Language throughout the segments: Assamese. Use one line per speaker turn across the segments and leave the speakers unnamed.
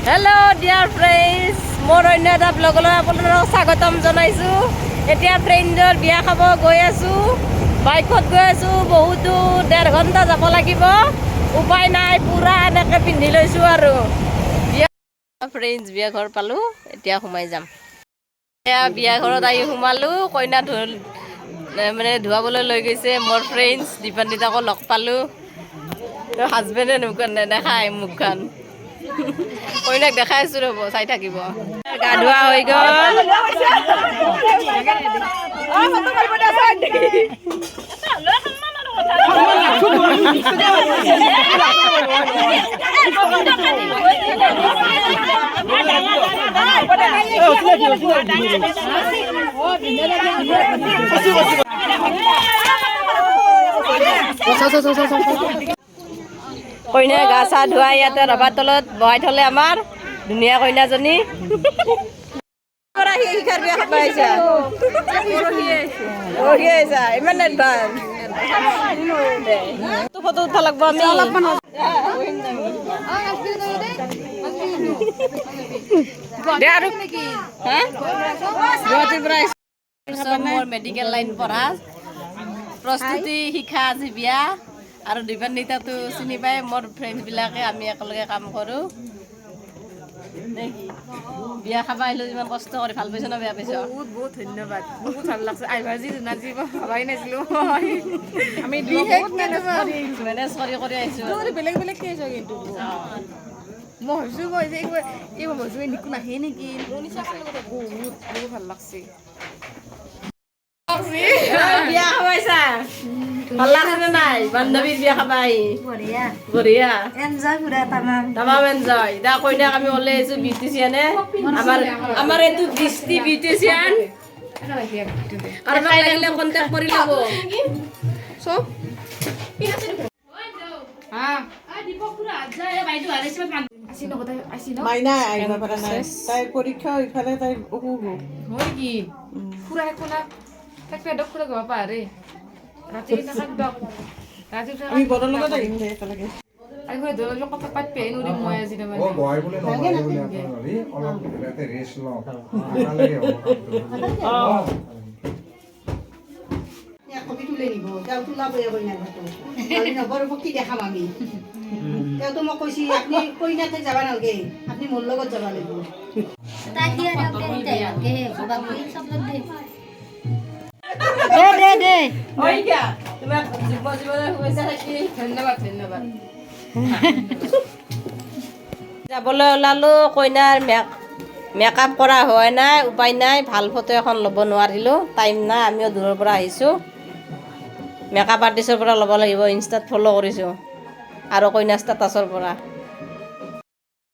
হেল্ল' ডিয়াৰ ফ্ৰেণ্ডছ, মোৰ অন্য এটা ব্লগলৈ আপোনালোকক স্বাগতম জনাইছোঁ। এতিয়া ফ্ৰেণ্ডৰ বিয়া খাব গৈ আছোঁ, বাইকত গৈ আছোঁ। বহুতো 1.5 ঘণ্টা যাব লাগিব, উপায় নাই, পূৰা এনেকৈ পিন্ধি লৈছোঁ আৰু বিয়া ফ্ৰেণ্ডছ বিয়া ঘৰ পালোঁ, এতিয়া সোমাই যাম। এতিয়া বিয়া ঘৰত আহি সোমালোঁ, কইনা মানে ধুৱাবলৈ লৈ গৈছে মোৰ ফ্ৰেণ্ডছ দীপান্বিতাকো লগ পালোঁ। হাজবেণ্ডে নেদেখায় মুখখন, কইনাক দেখাই আছোঁ ৰ'ব, চাই থাকিব। গা ধোৱা হৈ গ'ল। কইনা গা চা ধুৱাই ইয়াতে ৰভাৰ তলত বহাই থলে আমাৰ ধুনীয়া কইনাজনী। ইমান এডভান্স ফটো উঠা লাগব আমি। মোৰ মেডিকেল লাইন পঢ়া প্ৰস্তুতি শিক্ষা আজি বিয়া আৰু দীপান্বিতাটো চিনি পাই মোৰ ফ্ৰেণ্ডবিলাকে, আমি একেলগে কাম কৰোঁ। বিয়া খাব আহিলোঁ, ইমান কষ্ট কৰি, ভাল পাইছ না বেয়া পাইছ? বহুত বহুত ধন্যবাদ, বহুত ভাল লাগছে। আজি ভাবাই নাছিলোঁ আমি মেনেজ কৰি আহিছোঁ। বেলেগ বেলেগ কি আহিছোঁ, কিন্তু মই ভাবিছোঁ যে এইবাৰ ভাবিছোঁ নিকো নাহে নেকি, বহুত বহুত ভাল লাগছে। বিয়া খাবাইছা ভাল লাগছে নাই? বান্ধৱীৰ বিয়া খাবা আহি বঢ়িয়া এনজয় পুৰা তামাম এনজয়। এতিয়া কইনাক আমি ওলাই আহিছোঁ বিউটিচিয়ানে, আমাৰ এইটো দৃষ্টি বিউটিচিয়ান, কাৰোবাক লাগিলে কণ্টেক্ট কৰি ল'ব চব।
মাইনা আহিব পৰা নাই, তাইৰ পৰীক্ষা ইফালে, তাইৰ অসুখ
হয় কি ফুৰা একোলা তাক পেটক ফুৰা গব পাৰে ৰাতি
আমি বৰৰ লগত আহিম দে একেলগে।
আৰু ধৰি কথা পাতিব নোৱাৰিম মই আজি তাৰমানে
কবি তুলে নিব তেওঁ তোলাবই কইনাটো কি দেখাম আমি। তেওঁতো মোক কৈছে আপুনি কইনাতে যাব নালাগে, আপুনি মোৰ লগত যাব লাগিব।
ধন্যবাদ ধন্যবাদ।
যাবলৈ ওলালোঁ, কইনাৰ মেকআপ কৰা হোৱা নাই, উপায় নাই, ভাল ফটো এখন ল'ব নোৱাৰিলোঁ, টাইম নাই। আমিও দূৰৰ পৰা আহিছোঁ, মেকআপ আৰ্টিষ্টৰ পৰা ল'ব লাগিব, ইনষ্টাত ফ'ল' কৰিছোঁ আৰু কইনা ষ্টেটাছৰ পৰা।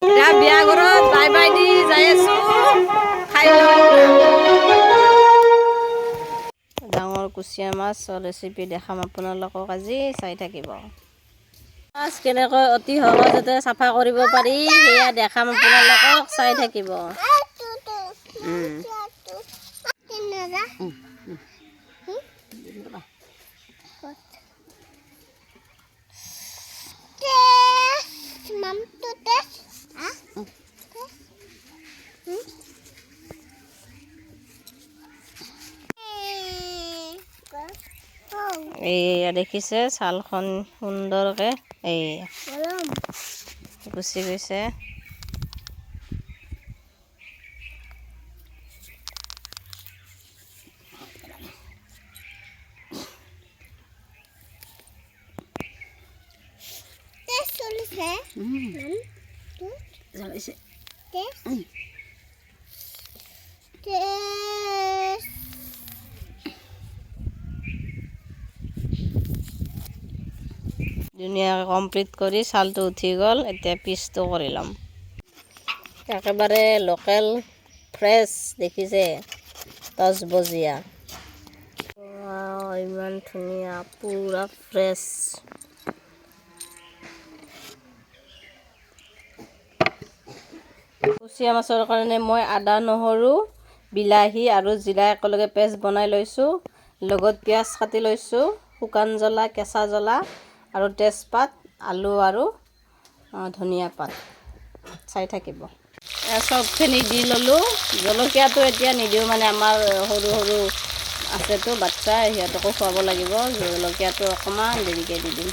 এতিয়া বিয়া ঘৰত বাই বাই দি যাই আছোঁ, খাই ডাঙৰ কুচিয়া মাছৰ ৰেচিপি দেখাম আপোনালোকক, আজি চাই থাকিব। মাছ কেনেকৈ অতি সহজতে চাফা কৰিব পাৰি সেয়া দেখাম আপোনালোকক, চাই থাকিব। এইয়া দেখিছে ছালখন সুন্দৰকে এইয়া গুচি গৈছে। ধুনীয়াকৈ কমপ্লিট কৰি ছালটো উঠি গ'ল, এতিয়া পিচটো কৰি ল'ম। একেবাৰে লোকেল ফ্ৰেছ দেখিছে, তজবজীয়া, ইমান ধুনীয়া, পূৰা ফ্ৰেছ। কুচিয়া মাছৰ কাৰণে মই আদা, নহৰু, বিলাহী আৰু জিৰা একেলগে পেষ্ট বনাই লৈছোঁ, লগত পিঁয়াজ কাটি লৈছোঁ, শুকান জ্বলা, কেঁচা জ্বলা আৰু তেজপাত, আলু আৰু ধনিয়া পাত, চাই থাকিব। চবখিনি দি ল'লোঁ। জলকীয়াটো এতিয়া নিদিওঁ, মানে আমাৰ সৰু সৰু আছেতো বাচ্চা, সিহঁতকো খুৱাব লাগিব। জলকীয়াটো অকণমান দেৰিকৈ দি দিম।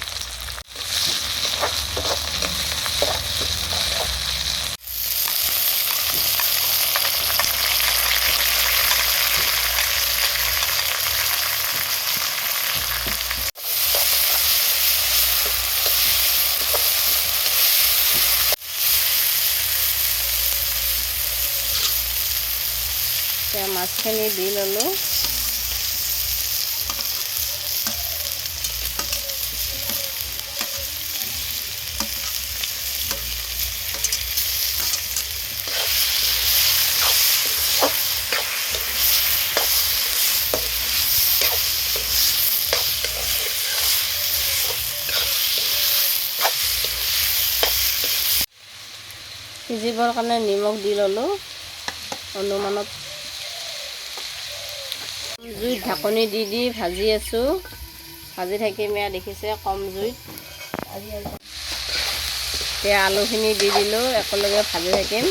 এতিয়া মাছখিনি দি ল'লোঁ। সিজিবৰ কাৰণে নিমখ দি ল'লোঁ অনুমানত। জুইত ঢাকনি দি দি ভাজি আছোঁ। ভাজি থাকিম, এয়া দেখিছে কম জুইত। এতিয়া আলুখিনি দি দিলোঁ, একেলগে ভাজি থাকিম।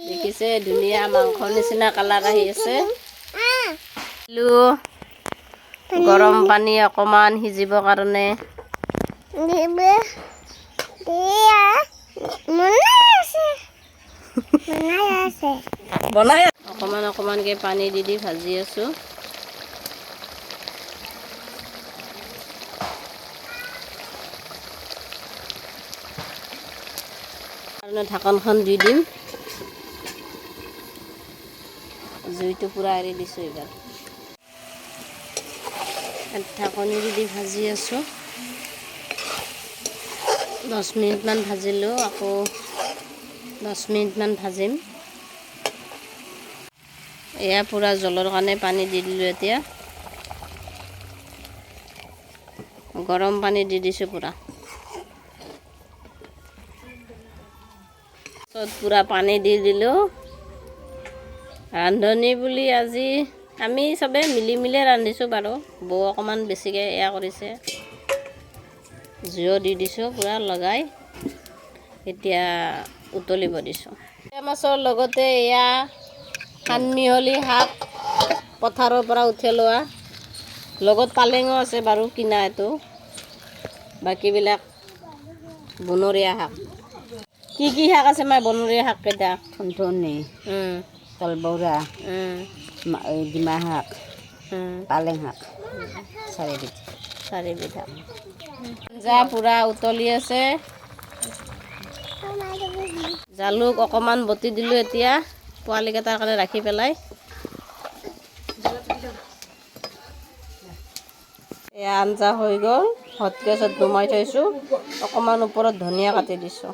দেখিছে ধুনীয়া মাংসৰ নিচিনা কালাৰ আহি আছে। গৰম পানী অকণমান সিজিবৰ কাৰণে বনাই অকণমান অকণমানকৈ পানী দি দি ভাজি আছোঁ। আৰু ঢাকনখন দি দিম। জুইটো পূৰা এৰি দিছোঁ এইবাৰ। ঢাকনি দি দি ভাজি আছোঁ। 10 মিনিটমান ভাজিলোঁ, আকৌ 10 মিনিটমান ভাজিম। এয়া পূৰা জলৰ কাৰণে পানী দি দিলোঁ। এতিয়া গৰম পানী দি দিছোঁ পূৰা। পূৰা পানী দি দিলোঁ। ৰান্ধনি বুলি আজি আমি চবেই মিলি মিলি ৰান্ধিছোঁ বাৰু। বৌ অকণমান বেছিকৈ এয়া কৰিছে। জুইও দি দিছোঁ পূৰা লগাই। এতিয়া উতলিব দিছোঁ। মাছৰ লগতে এয়া সানমিহলি শাক পথাৰৰ পৰা উঠাই লোৱা। লগত পালেঙো আছে বাৰু, কিনা এইটো। বাকীবিলাক বনৰীয়া শাক। কি কি শাক আছে মাই বনৰীয়া শাক কেইটা?
থুনথুনি, তলবৌৰা, ডিমা শাক, পালেং শাক, 4
বিধ শাক। আঞ্জা পূৰা উতলি আছে। জালুক অকণমান বটি দিলোঁ এতিয়া, পোৱালিকেইটাৰ কাৰণে ৰাখি পেলাই। এয়া আঞ্জা হৈ গ'ল। হট কেছত নমাই থৈছোঁ। অকণমান ওপৰত ধনিয়া কাটি দিছোঁ।